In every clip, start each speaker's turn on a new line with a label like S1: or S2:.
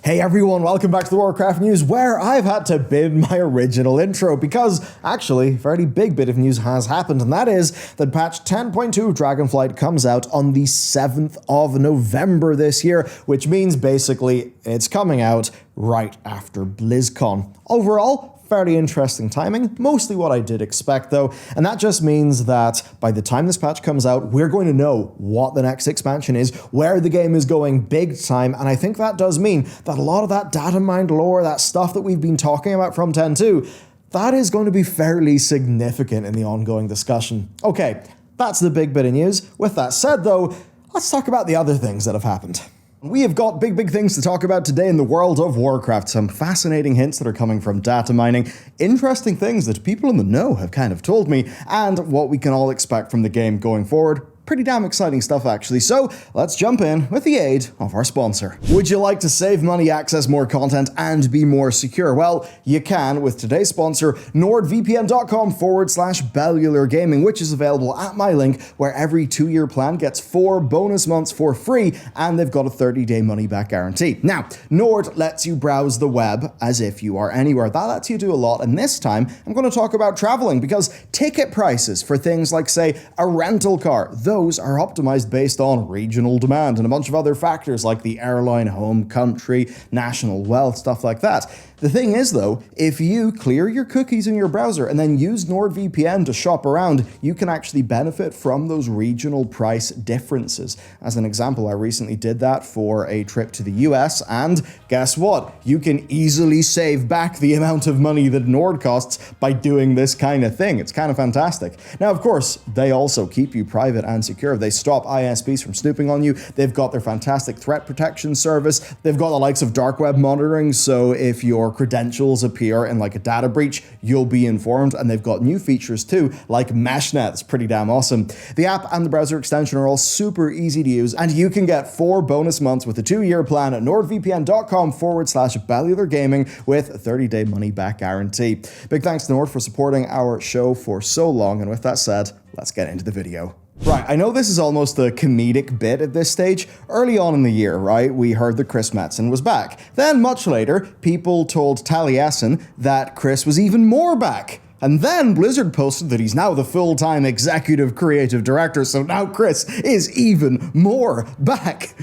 S1: Hey everyone, welcome back to the Warcraft news, where I've had to bin my original intro because actually a fairly big bit of news has happened, and that is that patch 10.2 Dragonflight comes out on the 7th of November this year, which means basically it's coming out right after BlizzCon. Overall, fairly interesting timing, mostly what I did expect though, and that just means that by the time this patch comes out, we're going to know what the next expansion is, where the game is going big time, and I think that does mean that a lot of that data mined lore, that stuff that we've been talking about from 10.2, that is going to be fairly significant in the ongoing discussion. Okay, that's the big bit of news. With that said though, let's talk about the other things that have happened. We have got big things to talk about today in the world of Warcraft. Some fascinating hints that are coming from data mining, interesting things that people in the know have kind of told me, and what we can all expect from the game going forward. Pretty damn exciting stuff actually, so let's jump in with the aid of our sponsor. Would you like to save money, access more content, and be more secure? Well, you can with today's sponsor, nordvpn.com/Bellular Gaming, which is available at my link, where every 2-year plan gets 4 bonus months for free, and they've got a 30-day money-back guarantee. Now, Nord lets you browse the web as if you are anywhere. That lets you do a lot, and this time, I'm going to talk about traveling, because ticket prices for things like, say, a rental car, those are optimized based on regional demand and a bunch of other factors like the airline, home country, national wealth, stuff like that. The thing is though, if you clear your cookies in your browser and then use NordVPN to shop around, you can actually benefit from those regional price differences. As an example, I recently did that for a trip to the US, and guess what? You can easily save back the amount of money that Nord costs by doing this kind of thing. It's kind of fantastic. Now, of course, they also keep you private and secure. They stop ISPs from snooping on you. They've got their fantastic threat protection service. They've got the likes of dark web monitoring, so if your credentials appear in like a data breach, you'll be informed, and they've got new features too, like MeshNet. It's pretty damn awesome. The app and the browser extension are all super easy to use, and you can get 4 bonus months with a 2-year plan at nordvpn.com/Bellular Gaming with a 30-day money-back guarantee. Big thanks to Nord for supporting our show for so long, and with that said, let's get into the video. Right, I know this is almost a comedic bit at this stage. Early on in the year, right, we heard that Chris Metzen was back. Then, much later, people told Taliesin that Chris was even more back. And then Blizzard posted that he's now the full-time executive creative director, so now Chris is even more back.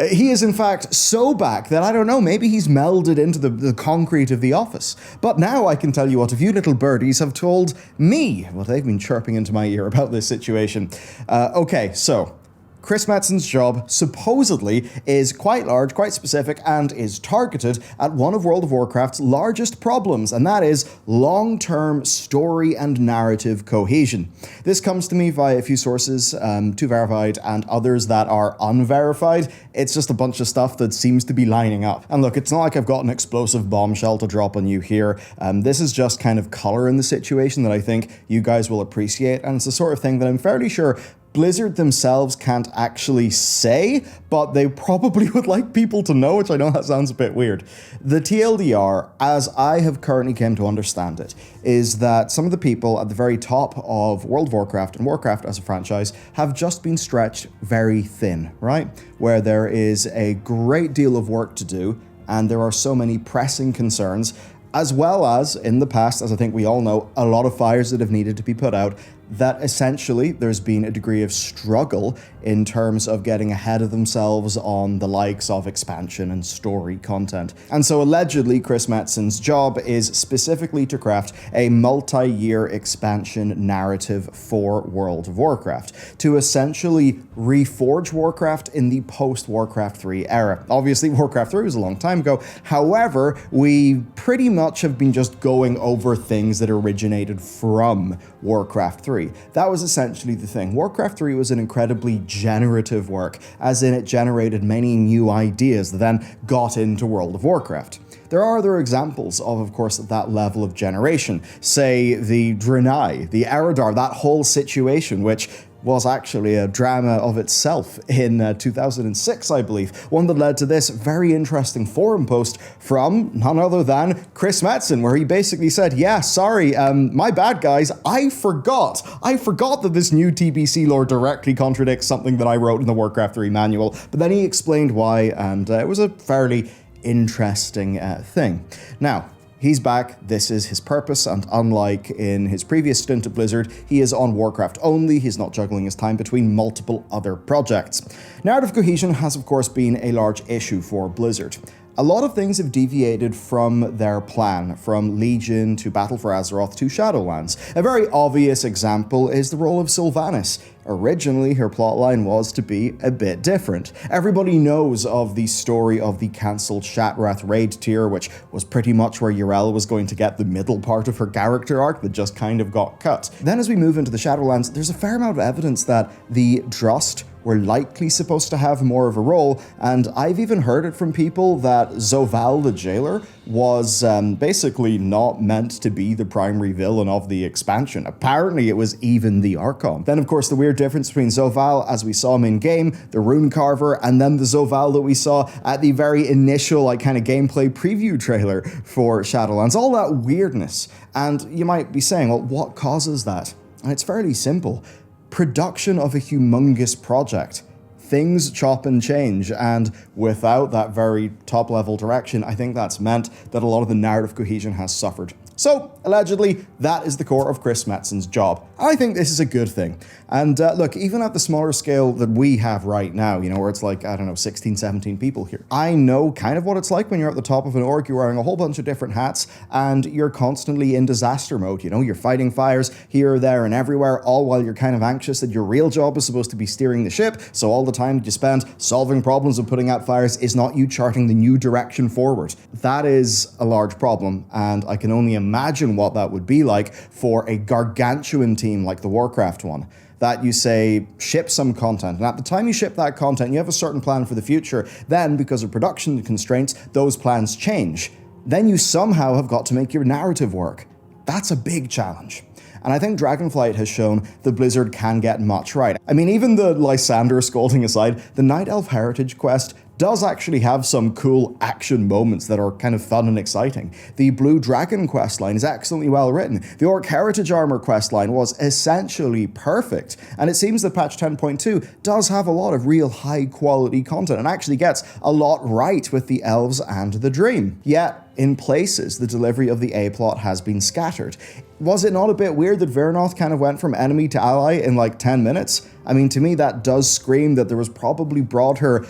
S1: He is in fact so back that, I don't know, maybe he's melded into the concrete of the office. But now I can tell you what a few little birdies have told me. Well, they've been chirping into my ear about this situation. Okay, so Chris Metzen's job supposedly is quite large, quite specific, and is targeted at one of World of Warcraft's largest problems, and that is long-term story and narrative cohesion. This comes to me via a few sources, 2 verified and others that are unverified. It's just a bunch of stuff that seems to be lining up. And look, it's not like I've got an explosive bombshell to drop on you here. This is just kind of color in the situation that I think you guys will appreciate, and it's the sort of thing that I'm fairly sure Blizzard themselves can't actually say, but they probably would like people to know, which I know that sounds a bit weird. The TLDR, as I have currently come to understand it, is that some of the people at the very top of World of Warcraft and Warcraft as a franchise have just been stretched very thin, right? Where there is a great deal of work to do, and there are so many pressing concerns, as well as, in the past, as I think we all know, a lot of fires that have needed to be put out, that essentially there's been a degree of struggle in terms of getting ahead of themselves on the likes of expansion and story content. And so allegedly Chris Metzen's job is specifically to craft a multi-year expansion narrative for World of Warcraft, to essentially reforge Warcraft in the post-Warcraft 3 era. Obviously Warcraft 3 was a long time ago, however, we pretty much have been just going over things that originated from Warcraft 3. That was essentially the thing. Warcraft 3 was an incredibly generative work, as in it generated many new ideas that then got into World of Warcraft. There are other examples of course, that level of generation. Say the Draenei, the Eredar, that whole situation, which was actually a drama of itself in 2006, I believe. One that led to this very interesting forum post from none other than Chris Metzen, where he basically said, yeah, sorry, my bad guys, I forgot that this new TBC lore directly contradicts something that I wrote in the Warcraft 3 manual. But then he explained why, and it was a fairly interesting thing. Now, he's back, this is his purpose, and unlike in his previous stint at Blizzard, he is on Warcraft only, he's not juggling his time between multiple other projects. Narrative cohesion has of course been a large issue for Blizzard. A lot of things have deviated from their plan, from Legion to Battle for Azeroth to Shadowlands. A very obvious example is the role of Sylvanas. Originally, her plotline was to be a bit different. Everybody knows of the story of the cancelled Shattrath raid tier, which was pretty much where Yrel was going to get the middle part of her character arc that just kind of got cut. Then as we move into the Shadowlands, there's a fair amount of evidence that the Drost were likely supposed to have more of a role, and I've even heard it from people that Zovaal the Jailer was basically not meant to be the primary villain of the expansion. Apparently it was even the Archon. Then of course the weird difference between Zovaal as we saw him in game, the Rune Carver, and then the Zovaal that we saw at the very initial kind of gameplay preview trailer for Shadowlands. All that weirdness. And you might be saying, well, what causes that? And it's fairly simple. Production of a humongous project. Things chop and change, and without that very top-level direction, I think that's meant that a lot of the narrative cohesion has suffered. So, allegedly, that is the core of Chris Metzen's job. I think this is a good thing. And look, even at the smaller scale that we have right now, you know, where it's like, I don't know, 16, 17 people here, I know kind of what it's like when you're at the top of an org, you're wearing a whole bunch of different hats, and you're constantly in disaster mode, you know, you're fighting fires here, there, and everywhere, all while you're kind of anxious that your real job is supposed to be steering the ship, so all the time you spend solving problems and putting out fires is not you charting the new direction forward. That is a large problem, and I can only imagine what that would be like for a gargantuan team like the Warcraft one. That you say, ship some content, and at the time you ship that content, you have a certain plan for the future. Then, because of production constraints, those plans change. Then you somehow have got to make your narrative work. That's a big challenge. And I think Dragonflight has shown that Blizzard can get much right. I mean, even the Lysander scolding aside, the Night Elf Heritage quest does actually have some cool action moments that are kind of fun and exciting. The Blue Dragon questline is excellently well written. The Orc Heritage Armor questline was essentially perfect. And it seems that patch 10.2 does have a lot of real high quality content and actually gets a lot right with the elves and the dream. Yet, in places, the delivery of the A-plot has been scattered. Was it not a bit weird that Vernoth kind of went from enemy to ally in like 10 minutes? I mean, to me, that does scream that there was probably broader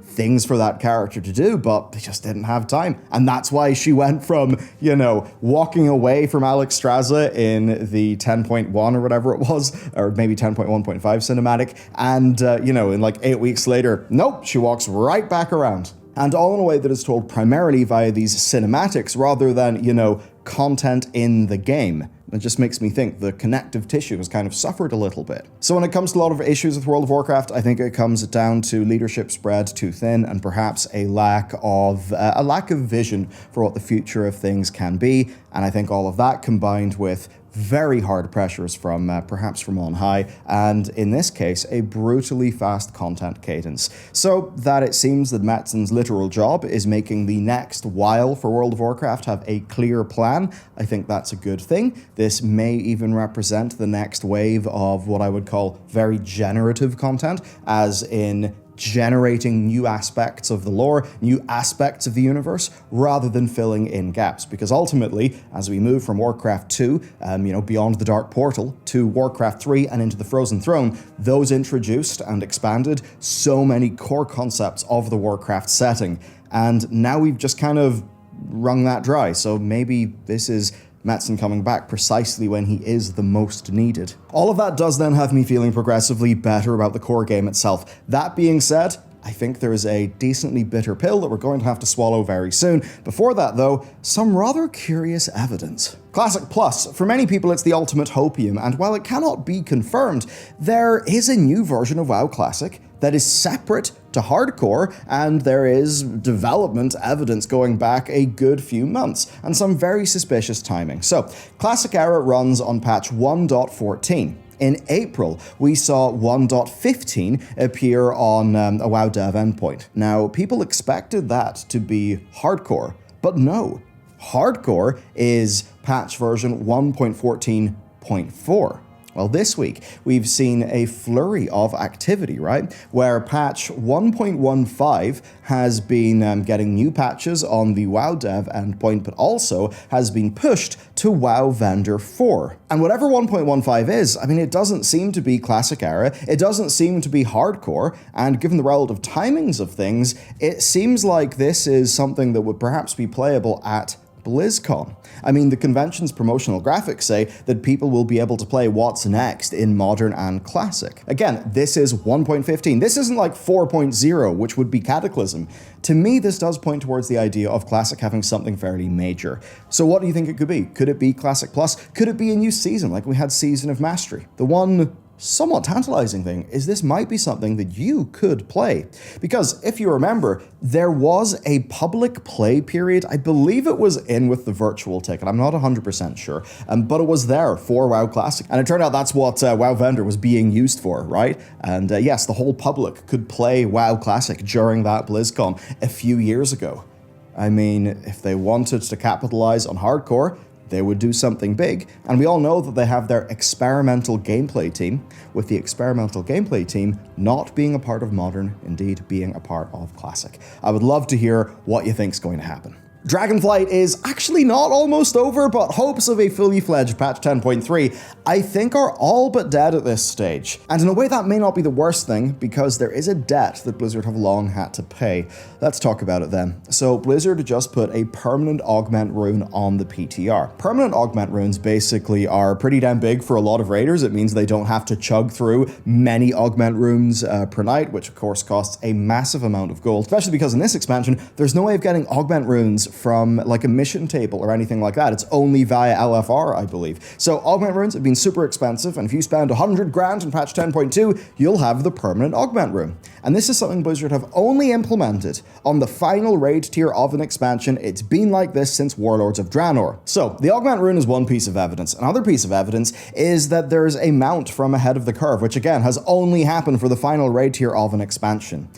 S1: things for that character to do, but they just didn't have time. And that's why she went from, walking away from Alex Straza in the 10.1 or whatever it was, or maybe 10.1.5 cinematic, and, in like 8 weeks later, nope, she walks right back around. And all in a way that is told primarily via these cinematics rather than, content in the game. It just makes me think the connective tissue has kind of suffered a little bit. So when it comes to a lot of issues with World of Warcraft, I think it comes down to leadership spread too thin and perhaps a lack of vision for what the future of things can be. And I think all of that combined with very hard pressures from perhaps from on high, and in this case, a brutally fast content cadence. So that it seems that Metzen's literal job is making the next while for World of Warcraft have a clear plan. I think that's a good thing. This may even represent the next wave of what I would call very generative content, as in generating new aspects of the lore, new aspects of the universe, rather than filling in gaps. Because ultimately, as we move from Warcraft 2, beyond the Dark Portal, to Warcraft 3 and into the Frozen Throne, those introduced and expanded so many core concepts of the Warcraft setting. And now we've just kind of wrung that dry. So maybe this is Metzen coming back precisely when he is the most needed. All of that does then have me feeling progressively better about the core game itself. That being said, I think there is a decently bitter pill that we're going to have to swallow very soon. Before that, though, some rather curious evidence. Classic Plus. For many people, it's the ultimate hopium, and while it cannot be confirmed, there is a new version of WoW Classic that is separate to hardcore, and there is development evidence going back a good few months, and some very suspicious timing. So, Classic Era runs on patch 1.14. In April, we saw 1.15 appear on a WoW dev endpoint. Now, people expected that to be hardcore, but no. Hardcore is patch version 1.14.4. Well, this week, we've seen a flurry of activity, right? Where patch 1.15 has been getting new patches on the WoW dev endpoint, but also has been pushed to WoW Vendor 4. And whatever 1.15 is, I mean, it doesn't seem to be classic era, it doesn't seem to be hardcore, and given the relative timings of things, it seems like this is something that would perhaps be playable at BlizzCon. I mean, the convention's promotional graphics say that people will be able to play what's next in Modern and Classic. Again, this is 1.15. This isn't like 4.0, which would be Cataclysm. To me, this does point towards the idea of Classic having something fairly major. So what do you think it could be? Could it be Classic Plus? Could it be a new season, like we had Season of Mastery? The one somewhat tantalizing thing is this might be something that you could play. Because if you remember, there was a public play period, I believe it was in with the virtual ticket, I'm not 100% sure, but it was there for WoW Classic. And it turned out that's what WoW Vendor was being used for, right? And yes, the whole public could play WoW Classic during that BlizzCon a few years ago. I mean, if they wanted to capitalize on hardcore, they would do something big, and we all know that they have their experimental gameplay team, with the experimental gameplay team not being a part of Modern, indeed being a part of Classic. I would love to hear what you think's going to happen. Dragonflight is actually not almost over, but hopes of a fully fledged patch 10.3 I think are all but dead at this stage. And in a way that may not be the worst thing, because there is a debt that Blizzard have long had to pay. Let's talk about it then. So Blizzard just put a permanent augment rune on the PTR. Permanent augment runes basically are pretty damn big for a lot of raiders. It means they don't have to chug through many augment runes per night, which of course costs a massive amount of gold, especially because in this expansion, there's no way of getting augment runes from like a mission table or anything like that. It's only via LFR, I believe. So augment runes have been super expensive, and if you spend 100 grand in patch 10.2, you'll have the permanent augment rune. And this is something Blizzard have only implemented on the final raid tier of an expansion. It's been like this since Warlords of Draenor. So the augment rune is one piece of evidence. Another piece of evidence is that there's a mount from Ahead of the Curve, which again has only happened for the final raid tier of an expansion.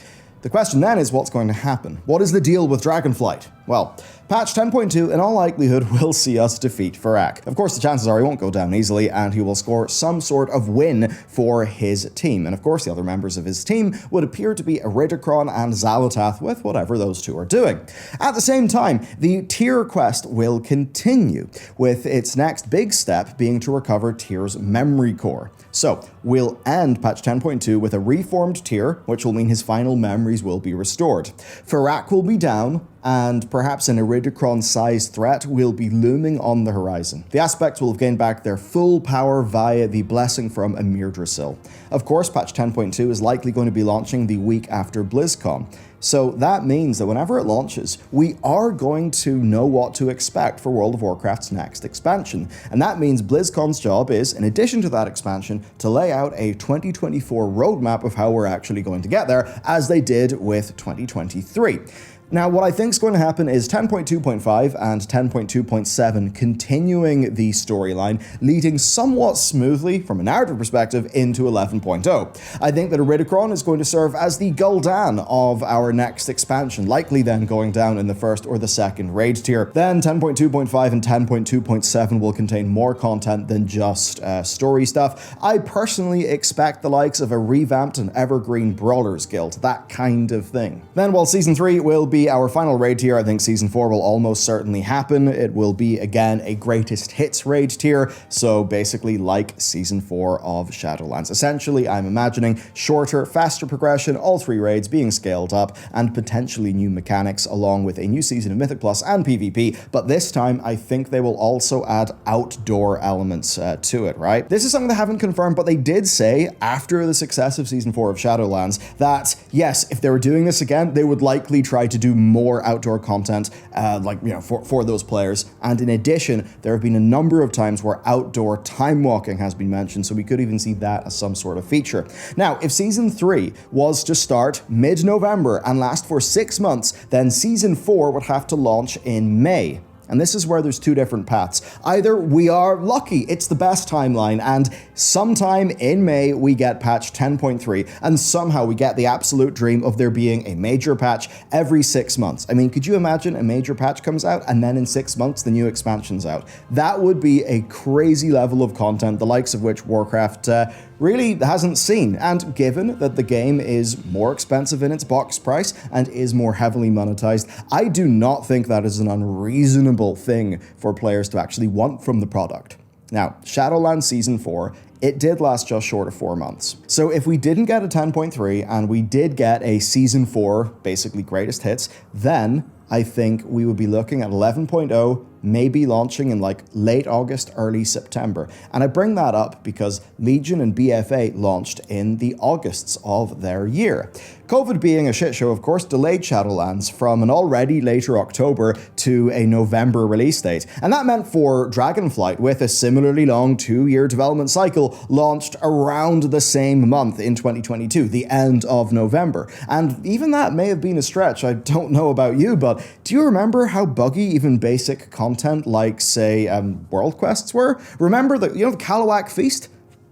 S1: The question then is what's going to happen? What is the deal with Dragonflight? Well, patch 10.2 in all likelihood will see us defeat Farak. Of course, the chances are he won't go down easily, and he will score some sort of win for his team. And of course, the other members of his team would appear to be Iridikron and Xal'atath, with whatever those two are doing. At the same time, the tier quest will continue, with its next big step being to recover Tyr's memory core. So, we'll end patch 10.2 with a reformed Tyr, which will mean his final memories will be restored. Farak will be down, and perhaps an Iridikron-sized threat will be looming on the horizon. The aspects will have gained back their full power via the blessing from Emir Drasil. Of course, patch 10.2 is likely going to be launching the week after BlizzCon. So that means that whenever it launches, we are going to know what to expect for World of Warcraft's next expansion. And that means BlizzCon's job is, in addition to that expansion, to lay out a 2024 roadmap of how we're actually going to get there, as they did with 2023. Now, what I think is going to happen is 10.2.5 and 10.2.7 continuing the storyline, leading somewhat smoothly, from a narrative perspective, into 11.0. I think that Iridikron is going to serve as the Gul'dan of our next expansion, likely then going down in the first or the second raid tier. Then 10.2.5 and 10.2.7 will contain more content than just story stuff. I personally expect the likes of a revamped and evergreen Brawlers Guild, that kind of thing. Then, while Season 3 will be our final raid tier, I think Season 4 will almost certainly happen. It will be, again, a greatest hits raid tier, so basically like Season 4 of Shadowlands. Essentially, I'm imagining shorter, faster progression, all three raids being scaled up, and potentially new mechanics, along with a new season of Mythic Plus and PvP, but this time I think they will also add outdoor elements to it, right? This is something they haven't confirmed, but they did say, after the success of Season 4 of Shadowlands, that yes, if they were doing this again, they would likely try to do more outdoor content, for those players. And in addition, there have been a number of times where outdoor time walking has been mentioned, so we could even see that as some sort of feature. Now, if Season 3 was to start mid-November and last for 6 months, then Season 4 would have to launch in May. And this is where there's two different paths. Either we are lucky, it's the best timeline, and sometime in May we get patch 10.3, and somehow we get the absolute dream of there being a major patch every 6 months. I mean, could you imagine a major patch comes out and then in 6 months the new expansion's out? That would be a crazy level of content, the likes of which Warcraft really hasn't seen. And given that the game is more expensive in its box price and is more heavily monetized, I do not think that is an unreasonable thing for players to actually want from the product. Now, Shadowlands Season 4, it did last just short of 4 months. So if we didn't get a 10.3 and we did get a Season 4, basically greatest hits, then I think we would be looking at 11.0 maybe launching in like late August, early September. And I bring that up because Legion and BFA launched in the Augusts of their year. COVID being a shit show, of course, delayed Shadowlands from an already later October to a November release date. And that meant for Dragonflight, with a similarly long 2-year development cycle, launched around the same month in 2022, the end of November. And even that may have been a stretch. I don't know about you, but do you remember how buggy even basic content like, say, world quests were? Remember the Kalawak Feast?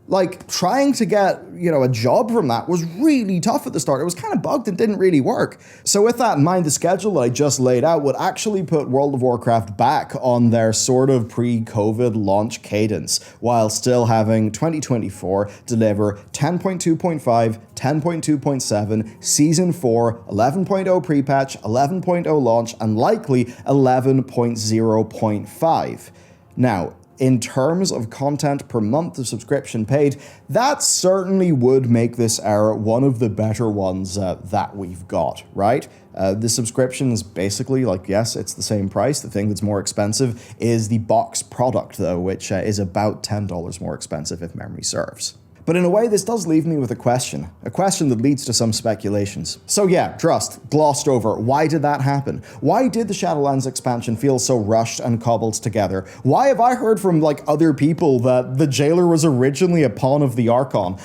S1: Like, trying to get, a job from that was really tough at the start. It was kind of bugged and didn't really work. So with that in mind, the schedule that I just laid out would actually put World of Warcraft back on their sort of pre-COVID launch cadence, while still having 2024 deliver 10.2.5, 10.2.7, Season 4, 11.0 pre-patch, 11.0 launch, and likely 11.0.5. Now, in terms of content per month of subscription paid, that certainly would make this era one of the better ones that we've got, right? The subscription is basically like, yes, it's the same price. The thing that's more expensive is the box product, though, which is about $10 more expensive if memory serves. But in a way, this does leave me with a question that leads to some speculations. So yeah, Trust, glossed over. Why did that happen? Why did the Shadowlands expansion feel so rushed and cobbled together? Why have I heard from other people that the Jailer was originally a pawn of the Archon?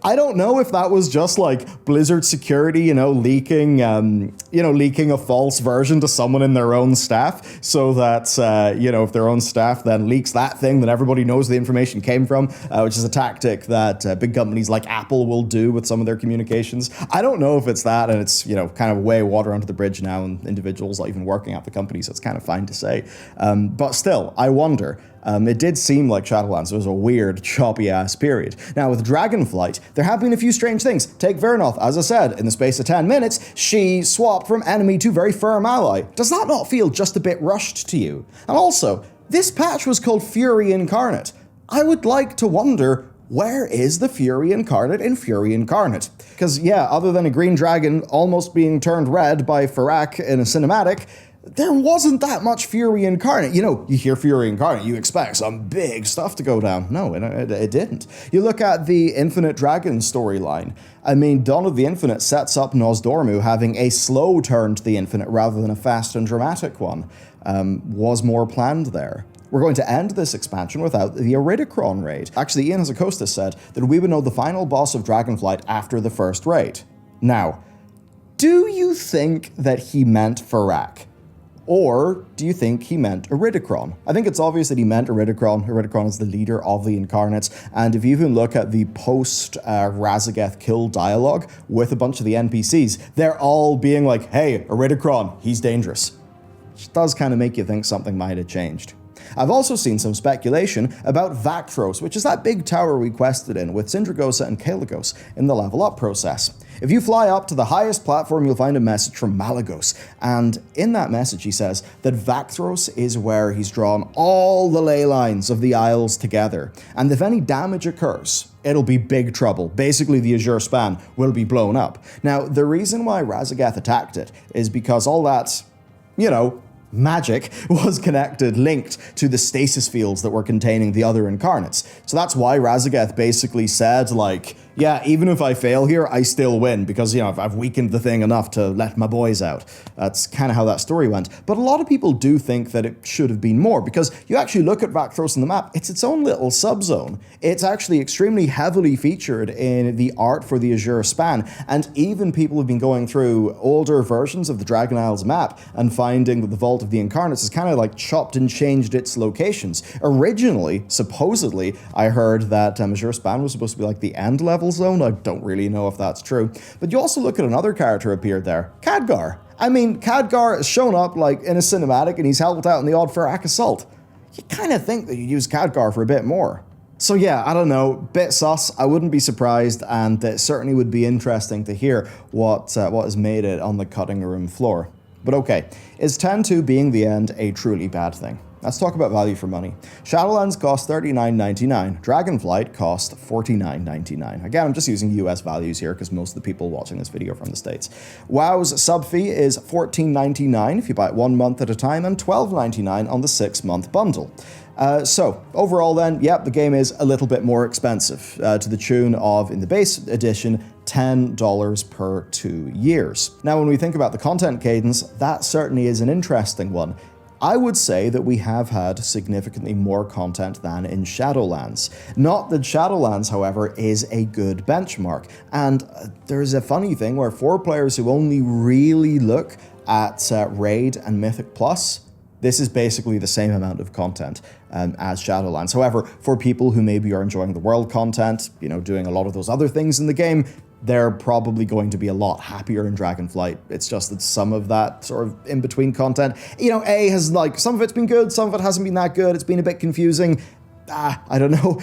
S1: I don't know if that was just Blizzard security, leaking a false version to someone in their own staff, so that, if their own staff then leaks that thing, then everybody knows the information came from, which is a tactic that big companies like Apple will do with some of their communications. I don't know if it's that, and it's, kind of way water under the bridge now, and individuals not even working at the company, so it's kind of fine to say. But still, I wonder. It did seem like Shadowlands was a weird, choppy-ass period. Now, with Dragonflight, there have been a few strange things. Take Vernoth, as I said, in the space of 10 minutes, she swapped from enemy to very firm ally. Does that not feel just a bit rushed to you? And also, this patch was called Fury Incarnate. I would like to wonder, where is the Fury Incarnate in Fury Incarnate? Because, yeah, other than a green dragon almost being turned red by Farak in a cinematic, there wasn't that much Fury Incarnate. You hear Fury Incarnate, you expect some big stuff to go down. No, it didn't. You look at the Infinite Dragon storyline. I mean, Dawn of the Infinite sets up Nosdormu having a slow turn to the Infinite rather than a fast and dramatic one. Was more planned there. We're going to end this expansion without the Iridikron raid. Actually, Ian Hazacostas said that we would know the final boss of Dragonflight after the first raid. Now, do you think that he meant Farak? Or do you think he meant Iridikron? I think it's obvious that he meant Iridikron. Iridikron is the leader of the Incarnates, and if you even look at the post-Razageth kill dialogue with a bunch of the NPCs, they're all being like, hey, Iridikron, he's dangerous. Which does kind of make you think something might have changed. I've also seen some speculation about Vakthros, which is that big tower we quested in with Sindragosa and Kalagos in the level up process. If you fly up to the highest platform, you'll find a message from Malagos, and in that message he says that Vakthros is where he's drawn all the ley lines of the Isles together, and if any damage occurs, it'll be big trouble. Basically, the Azure Span will be blown up. Now, the reason why Razageth attacked it is because all that, magic was linked to the stasis fields that were containing the other incarnates. So that's why Razageth basically said, yeah, even if I fail here, I still win because, you know, I've weakened the thing enough to let my boys out. That's kind of how that story went. But a lot of people do think that it should have been more because you actually look at Vakthros on the map, it's its own little subzone. It's actually extremely heavily featured in the art for the Azure span, and even people have been going through older versions of the Dragon Isles map and finding that the Vault of the Incarnates has kind of like chopped and changed its locations. Originally, supposedly, I heard that Azure span was supposed to be like the end level zone. I don't really know if that's true. But you also look at another character appeared there, Khadgar. I mean, Khadgar has shown up like in a cinematic and he's helped out in the odd Farak assault. You kind of think that you'd use Khadgar for a bit more. So yeah, I don't know, bit sus, I wouldn't be surprised, and it certainly would be interesting to hear what has made it on the cutting room floor. But okay, is 10-2 being the end a truly bad thing? Let's talk about value for money. Shadowlands cost $39.99. Dragonflight cost $49.99. Again, I'm just using US values here because most of the people watching this video are from the States. WoW's sub fee is $14.99 if you buy it 1 month at a time and $12.99 on the 6-month bundle. So, overall then, yep, the game is a little bit more expensive, to the tune of, in the base edition, $10 per 2 years. Now, when we think about the content cadence, that certainly is an interesting one. I would say that we have had significantly more content than in Shadowlands. Not that Shadowlands, however, is a good benchmark. And there's a funny thing where for players who only really look at Raid and Mythic Plus, this is basically the same amount of content as Shadowlands. However, for people who maybe are enjoying the world content, you know, doing a lot of those other things in the game, they're probably going to be a lot happier in Dragonflight. It's just that some of that sort of in-between content, you know, has like, some of it's been good, some of it hasn't been that good, it's been a bit confusing. I don't know,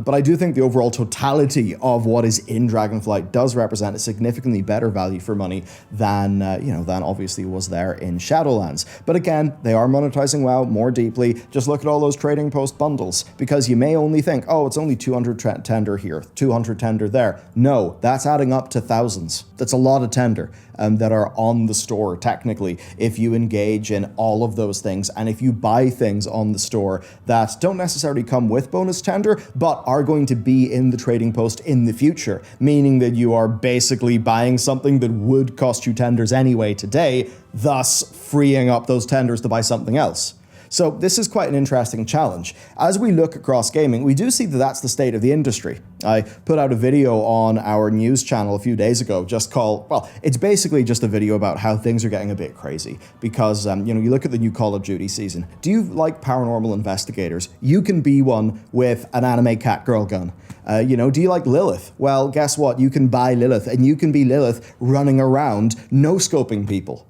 S1: but I do think the overall totality of what is in Dragonflight does represent a significantly better value for money than, than obviously was there in Shadowlands. But again, they are monetizing WoW more deeply. Just look at all those trading post bundles, because you may only think, oh, it's only 200 tender here, 200 tender there. No, that's adding up to thousands. That's a lot of tender that are on the store, technically, if you engage in all of those things, and if you buy things on the store that don't necessarily come with bonus tender, but are going to be in the trading post in the future, meaning that you are basically buying something that would cost you tenders anyway today, thus freeing up those tenders to buy something else. So this is quite an interesting challenge. As we look across gaming, we do see that that's the state of the industry. I put out a video on our news channel a few days ago just called, well, it's basically just a video about how things are getting a bit crazy. Because, you look at the new Call of Duty season. Do you like paranormal investigators? You can be one with an anime cat girl gun. Do you like Lilith? Well, guess what? You can buy Lilith, and you can be Lilith running around no-scoping people.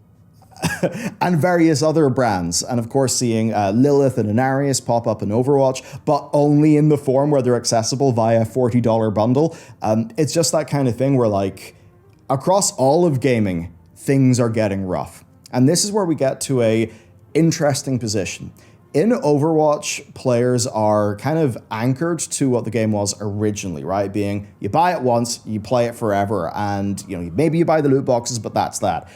S1: And various other brands, and of course seeing Lilith and Inarius pop up in Overwatch, but only in the form where they're accessible via a $40 bundle. It's just that kind of thing where, like, across all of gaming, things are getting rough. And this is where we get to a interesting position. In Overwatch, players are kind of anchored to what the game was originally, right? Being, you buy it once, you play it forever, and maybe you buy the loot boxes, but that's that.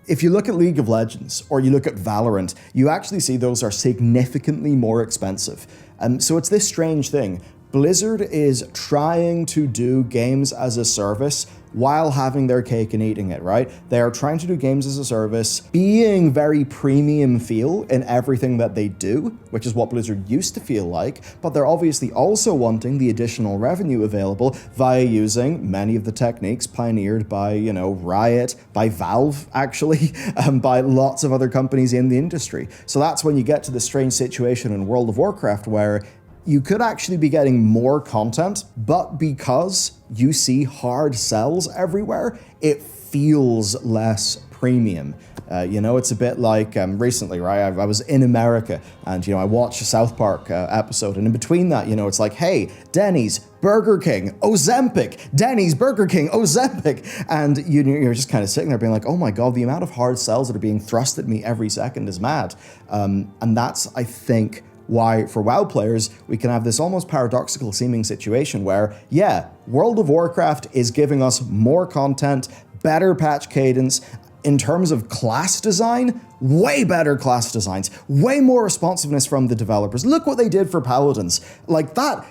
S1: If you look at League of Legends or you look at Valorant, you actually see those are significantly more expensive. So it's this strange thing. Blizzard is trying to do games as a service while having their cake and eating it, right? They are trying to do games as a service, being very premium feel in everything that they do, which is what Blizzard used to feel like, but they're obviously also wanting the additional revenue available via using many of the techniques pioneered by, Riot, by Valve, actually, by lots of other companies in the industry. So that's when you get to this strange situation in World of Warcraft where you could actually be getting more content, but because you see hard sells everywhere, it feels less premium. It's a bit like recently, right? I was in America and, I watched a South Park episode, and in between that, it's like, hey, Denny's, Burger King, Ozempic, Denny's, Burger King, Ozempic. And you're just kind of sitting there being like, oh my God, the amount of hard sells that are being thrust at me every second is mad. And that's, I think, why for WoW players, we can have this almost paradoxical seeming situation where, yeah, World of Warcraft is giving us more content, better patch cadence, in terms of class design, way better class designs, way more responsiveness from the developers. Look what they did for Paladins. Like that,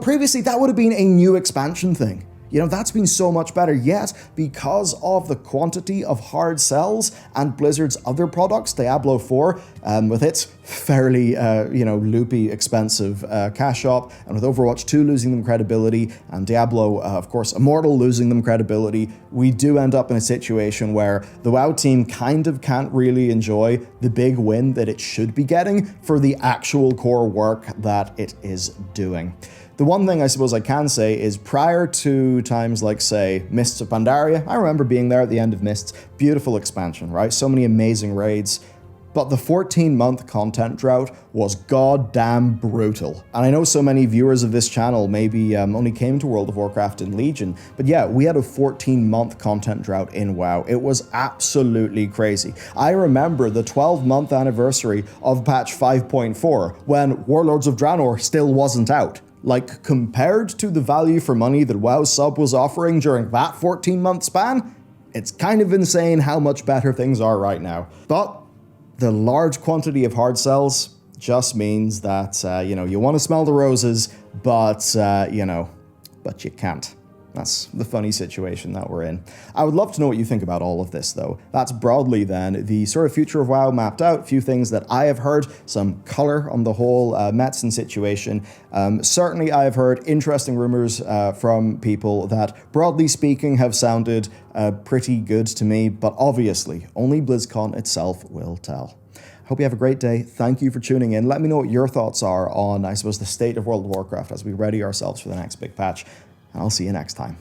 S1: previously that would have been a new expansion thing. That's been so much better, yet because of the quantity of hard sells and Blizzard's other products, Diablo 4, with its fairly, loopy, expensive cash shop, and with Overwatch 2 losing them credibility, and Diablo, of course, Immortal losing them credibility, we do end up in a situation where the WoW team kind of can't really enjoy the big win that it should be getting for the actual core work that it is doing. The one thing I suppose I can say is prior to times like, say, Mists of Pandaria, I remember being there at the end of Mists, beautiful expansion, right? So many amazing raids. But the 14-month content drought was goddamn brutal. And I know so many viewers of this channel maybe only came to World of Warcraft and Legion, but yeah, we had a 14-month content drought in WoW. It was absolutely crazy. I remember the 12-month anniversary of patch 5.4 when Warlords of Draenor still wasn't out. Like, compared to the value for money that WoW Sub was offering during that 14-month span, it's kind of insane how much better things are right now. But the large quantity of hard sells just means that, you want to smell the roses, but you can't. That's the funny situation that we're in. I would love to know what you think about all of this, though. That's broadly then the sort of future of WoW mapped out, a few things that I have heard, some color on the whole Metzen situation. Certainly I have heard interesting rumors from people that, broadly speaking, have sounded pretty good to me, but obviously only BlizzCon itself will tell. Hope you have a great day. Thank you for tuning in. Let me know what your thoughts are on, I suppose, the state of World of Warcraft as we ready ourselves for the next big patch. I'll see you next time.